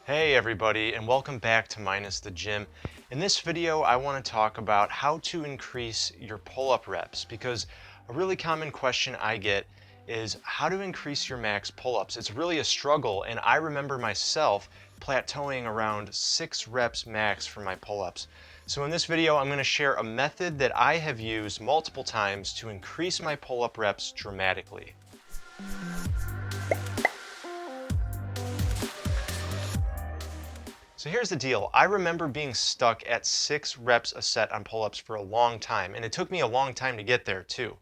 Hey everybody, and welcome back to Minus the Gym. In this video, I want to talk about how to increase your pull-up reps, because a really common question I get is how to increase your max pull-ups. It's really a struggle, and I remember myself plateauing around 6 reps max for my pull-ups. So in this video, I'm going to share a method that I have used multiple times to increase my pull-up reps dramatically. So here's the deal. I remember being stuck at 6 reps a set on pull-ups for a long time, and it took me a long time to get there too.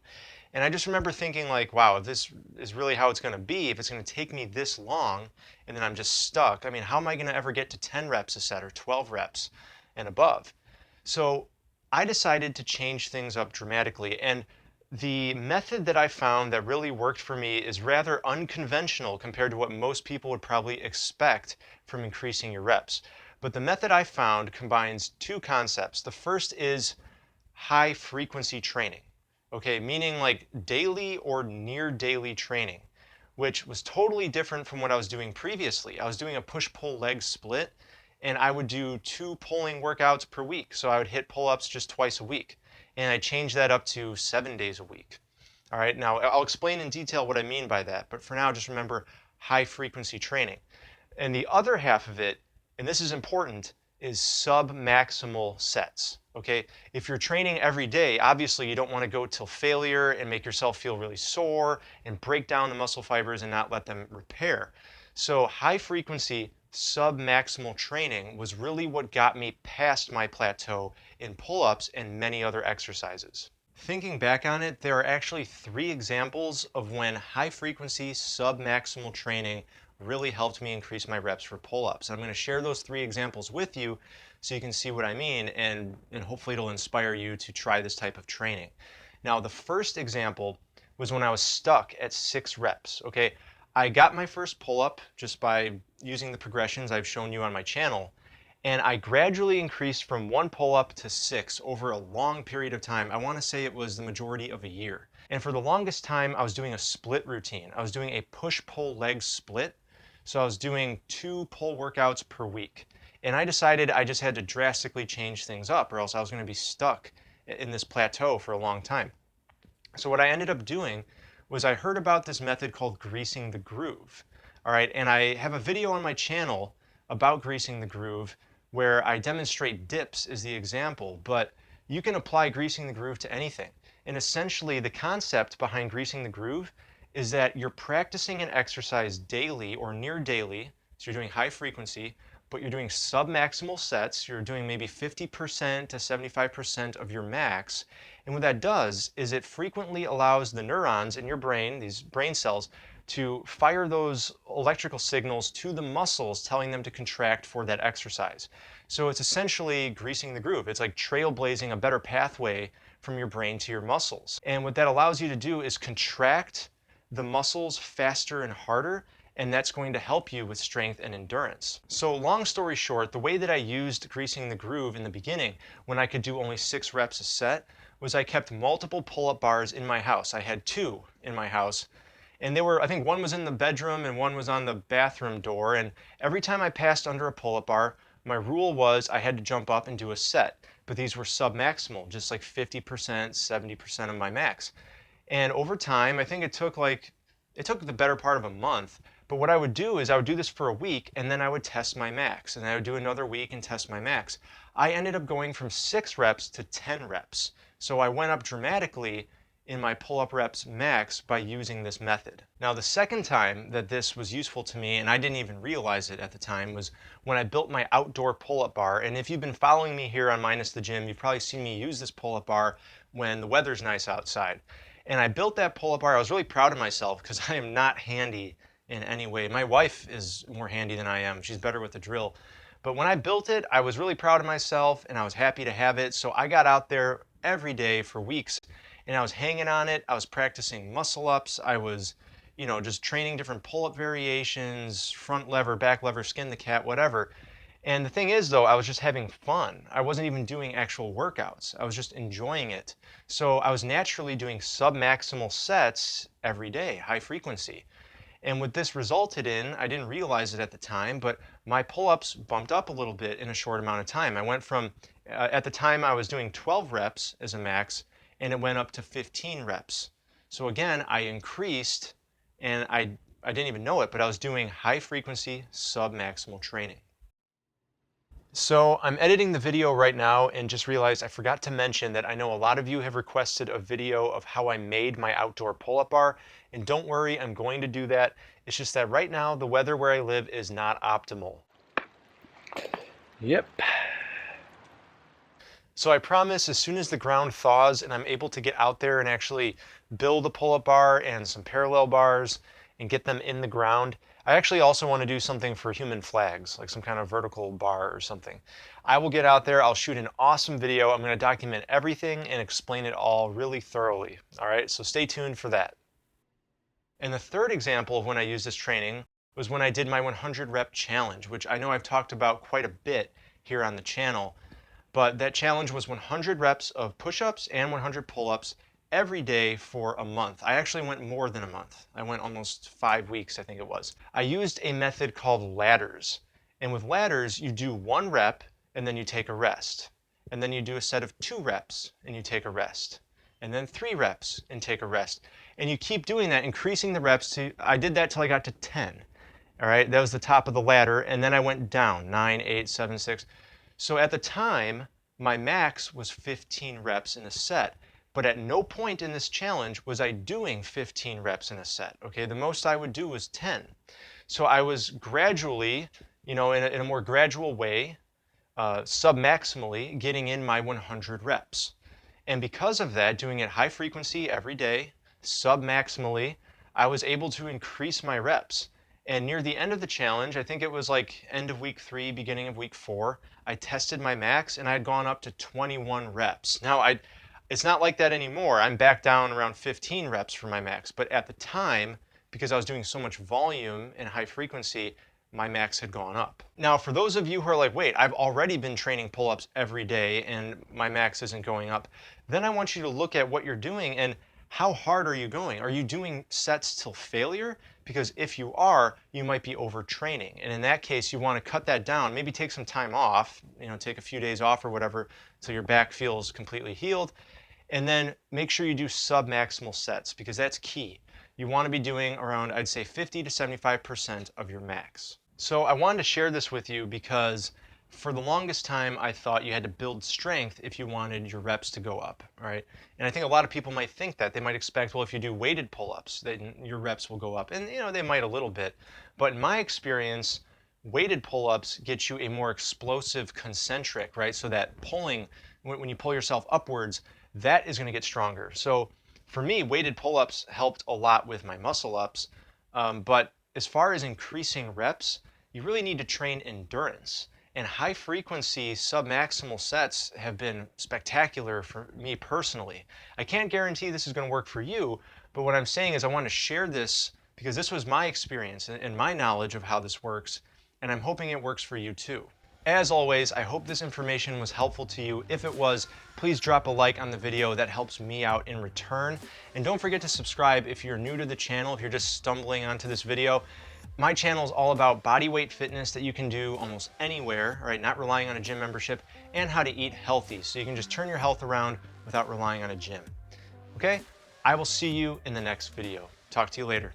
And I just remember thinking like, wow, if this is really how it's going to be, if it's going to take me this long and then I'm just stuck, I mean, how am I going to ever get to 10 reps a set or 12 reps and above? So I decided to change things up dramatically, and the method that I found that really worked for me is rather unconventional compared to what most people would probably expect from increasing your reps. But the method I found combines two concepts. The first is high frequency training, okay, meaning like daily or near daily training, which was totally different from what I was doing previously. I was doing a push-pull leg split, and I would do 2 pulling workouts per week. So I would hit pull-ups just twice a week, and I changed that up to 7 days a week. All right, now I'll explain in detail what I mean by that, but for now, just remember high frequency training. And the other half of it, and this is important, is submaximal sets. Okay, if you're training every day, obviously you don't want to go till failure and make yourself feel really sore and break down the muscle fibers and not let them repair. So high frequency submaximal training was really what got me past my plateau in pull-ups and many other exercises. Thinking back on it, there are actually 3 examples of when high frequency submaximal training really helped me increase my reps for pull-ups. I'm going to share those 3 examples with you so you can see what I mean, and hopefully it'll inspire you to try this type of training. Now, the first example was when I was stuck at 6 reps. Okay, I got my first pull-up just by using the progressions I've shown you on my channel, and I gradually increased from 1 pull-up to 6 over a long period of time. I want to say it was the majority of a year. And for the longest time, I was doing a split routine. I was doing a push-pull leg split. So I was doing 2 pull workouts per week. And I decided I just had to drastically change things up, or else I was going to be stuck in this plateau for a long time. So what I ended up doing was I heard about this method called greasing the groove. All right, and I have a video on my channel about greasing the groove where I demonstrate dips as the example, but you can apply greasing the groove to anything. And essentially the concept behind greasing the groove is that you're practicing an exercise daily or near daily, so you're doing high frequency, but you're doing submaximal sets. You're doing maybe 50% to 75% of your max. And what that does is it frequently allows the neurons in your brain, these brain cells, to fire those electrical signals to the muscles, telling them to contract for that exercise. So it's essentially greasing the groove. It's like trailblazing a better pathway from your brain to your muscles. And what that allows you to do is contract the muscles faster and harder, and that's going to help you with strength and endurance. So long story short, the way that I used greasing the groove in the beginning, when I could do only 6 reps a set, was I kept multiple pull-up bars in my house. I had 2 in my house, and they were, I think one was in the bedroom and one was on the bathroom door, and every time I passed under a pull-up bar, my rule was I had to jump up and do a set. But these were submaximal, just like 50%, 70% of my max. And over time, I think it took the better part of a month. But what I would do is I would do this for a week, and then I would test my max. And I would do another week and test my max. I ended up going from 6 reps to 10 reps. So I went up dramatically in my pull-up reps max by using this method. Now, the second time that this was useful to me, and I didn't even realize it at the time, was when I built my outdoor pull-up bar. And if you've been following me here on Minus the Gym, you've probably seen me use this pull-up bar when the weather's nice outside. And I built that pull-up bar. I was really proud of myself because I am not handy in any way. My wife is more handy than I am. She's better with the drill. But when I built it, I was really proud of myself and I was happy to have it. So I got out there every day for weeks and I was hanging on it. I was practicing muscle ups. I was, just training different pull-up variations, front lever, back lever, skin the cat, whatever. And the thing is, though, I was just having fun. I wasn't even doing actual workouts. I was just enjoying it. So I was naturally doing submaximal sets every day, high frequency. And what this resulted in, I didn't realize it at the time, but my pull-ups bumped up a little bit in a short amount of time. I went from, at the time I was doing 12 reps as a max, and it went up to 15 reps. So again, I increased, and I didn't even know it, but I was doing high frequency submaximal training. So I'm editing the video right now and just realized I forgot to mention that I know a lot of you have requested a video of how I made my outdoor pull-up bar. And don't worry, I'm going to do that. It's just that right now the weather where I live is not optimal. Yep. So I promise as soon as the ground thaws and I'm able to get out there and actually build a pull-up bar and some parallel bars and get them in the ground. I actually also want to do something for human flags, like some kind of vertical bar or something. I will get out there, I'll shoot an awesome video. I'm going to document everything and explain it all really thoroughly. All right, so stay tuned for that. And the third example of when I used this training was when I did my 100 rep challenge, which I know I've talked about quite a bit here on the channel. But that challenge was 100 reps of push-ups and 100 pull-ups every day for a month. I actually went more than a month. I went almost 5 weeks, I think it was. I used a method called ladders. And with ladders, you do 1 rep and then you take a rest. And then you do a set of 2 reps and you take a rest. And then 3 reps and take a rest. And you keep doing that, increasing the reps to, I did that till I got to 10. All right, that was the top of the ladder. And then I went down, 9, 8, 7, 6. So at the time, my max was 15 reps in a set. But at no point in this challenge was I doing 15 reps in a set. Okay, the most I would do was 10. So I was gradually, in a more gradual way, submaximally getting in my 100 reps. And because of that, doing it high frequency every day, submaximally, I was able to increase my reps. And near the end of the challenge, I think it was like end of week 3, beginning of week 4, I tested my max and I had gone up to 21 reps. Now, it's not like that anymore. I'm back down around 15 reps for my max. But at the time, because I was doing so much volume and high frequency, my max had gone up. Now, for those of you who are like, wait, I've already been training pull-ups every day and my max isn't going up, then I want you to look at what you're doing and how hard are you going? Are you doing sets till failure? Because if you are, you might be overtraining. And in that case, you want to cut that down, maybe take some time off, take a few days off or whatever, so your back feels completely healed. And then make sure you do submaximal sets because that's key. You want to be doing around, I'd say 50 to 75% of your max. So I wanted to share this with you because for the longest time, I thought you had to build strength if you wanted your reps to go up, right? And I think a lot of people might think that. They might expect, well, if you do weighted pull-ups, then your reps will go up. And, they might a little bit. But in my experience, weighted pull-ups get you a more explosive concentric, right? So that pulling, when you pull yourself upwards, that is going to get stronger. So for me, weighted pull-ups helped a lot with my muscle-ups. But as far as increasing reps, you really need to train endurance. And high frequency submaximal sets have been spectacular for me personally. I can't guarantee this is going to work for you, but what I'm saying is I want to share this because this was my experience and my knowledge of how this works, and I'm hoping it works for you too. As always, I hope this information was helpful to you. If it was, please drop a like on the video. That helps me out in return. And don't forget to subscribe if you're new to the channel, if you're just stumbling onto this video. My channel is all about body weight fitness that you can do almost anywhere, right? Not relying on a gym membership, and how to eat healthy so you can just turn your health around without relying on a gym. Okay? I will see you in the next video. Talk to you later.